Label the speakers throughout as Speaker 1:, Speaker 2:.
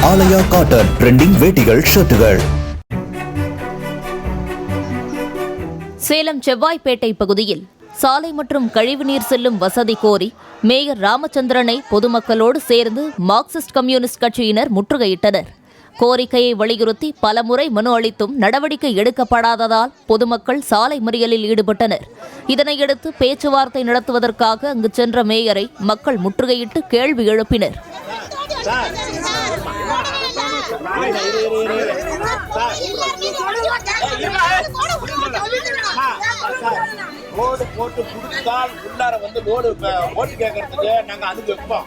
Speaker 1: ஆலயா cotton trending வேட்டிகள் ஷர்ட்டுகள்.
Speaker 2: Salem Sevvapet பகுதியில் சாலை மற்றும் கழிவுநீர் செல்லும் வசதி கோரி மேயர் ராமச்சந்திரனை பொதுமக்களோடு சேர்ந்து மார்க்சிஸ்ட் கம்யூனிஸ்ட் கட்சியினர் முற்றுகையிட்டனர். கோரிக்கையை வலியுறுத்தி பலமுறை மனு அளித்தும் நடவடிக்கை எடுக்கப்படாததால் பொதுமக்கள் சாலை மறியலில் ஈடுபட்டனர். இதனையடுத்து பேச்சுவார்த்தை நடத்துவதற்காக அங்கு சென்ற மேயரை மக்கள் முற்றுகையிட்டு கேள்வி எழுப்பினர்.
Speaker 3: ரோடு போட்டு கொடுத்தால் உள்ளார வந்து ரோடு ஓட்டு கேட்கறதுக்கு நாங்க அது வைப்போம்.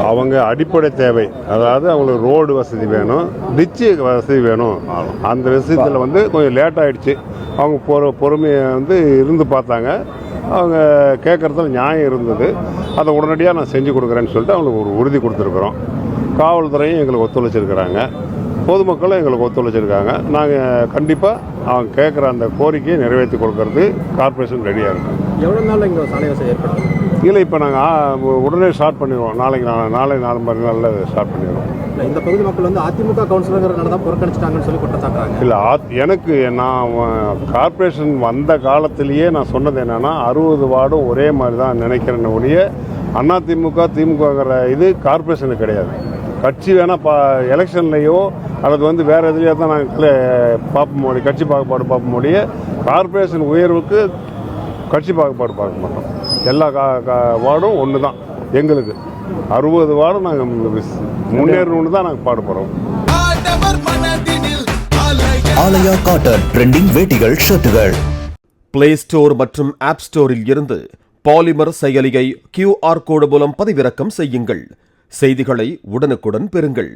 Speaker 4: அவங்க அடிப்படை தேவை, அதாவது அவங்களுக்கு ரோடு வசதி வேணும், டிச்சு வசதி வேணும். அந்த விஷயத்தில் வந்து கொஞ்சம் லேட் ஆகிடுச்சு. அவங்க பொறுமையை வந்து இருந்து பார்த்தாங்க. அவங்க கேட்குறதுல நியாயம் இருந்தது. அதை உடனடியாக நான் செஞ்சு கொடுக்குறேன்னு சொல்லிட்டு அவங்களுக்கு ஒரு உறுதி கொடுத்துருக்குறோம். காவல்துறையும் எங்களுக்கு ஒத்துழைச்சிருக்கிறாங்க, பொதுமக்களும் எங்களுக்கு ஒத்துழைச்சிருக்காங்க. நாங்கள் கண்டிப்பாக அவங்க கேட்குற அந்த கோரிக்கையை நிறைவேற்றி கொடுக்கறது கார்பரேஷன் ரெடியாக இருக்கும்.
Speaker 5: எவ்வளோ நாள் இங்கே சாலை வசதி ஏற்படும்?
Speaker 4: இல்லை, இப்போ நாங்கள் உடனே ஸ்டார்ட் பண்ணிடுவோம். நாளை 4 மறுநாளில் ஸ்டார்ட் பண்ணிடுவோம்.
Speaker 5: இந்த பகுதி மக்கள் வந்து அதிமுக கவுன்சிலர் தான் புறக்கணிச்சிட்டாங்கன்னு சொல்லி குற்றச்சாட்டுறாங்க.
Speaker 4: இல்லை, எனக்கு நான் கார்பரேஷன் வந்த காலத்திலேயே நான் சொன்னது என்னென்னா 60 வார்டும் ஒரே மாதிரி தான் நினைக்கிறேன்னு ஒழிய அதிமுக திமுகங்கிற இது கார்பரேஷனுக்கு கிடையாது. கட்சி வேணால் எலெக்ஷன்லேயோ அல்லது வந்து வேறு எதுலையோ தான் நாங்கள் பார்ப்போம் முடியும், கட்சி பாகுபாடு பார்ப்போம் முடிய கார்பரேஷன் உயர்வுக்கு கட்சி பாகுபாடு பார்க்க மாட்டோம். எல்லா வார்டும் ஒன்று தான் எங்களுக்கு. 60 வார்டும் நாங்கள் முன்னேறணும்னு தான் நாங்கள் பாடுபடுறோம்.
Speaker 1: ஆலயா காட்டன் ட்ரெண்டிங் வேட்டிகள் ஷர்ட்டுகள்.
Speaker 6: பிளே ஸ்டோர் மற்றும் ஆப் ஸ்டோரில் இருந்து பாலிமர் செயலியை QR கோடு மூலம் பதிவிறக்கம் செய்யுங்கள். செய்திகளை உடனுக்குடன் பெறுங்கள்.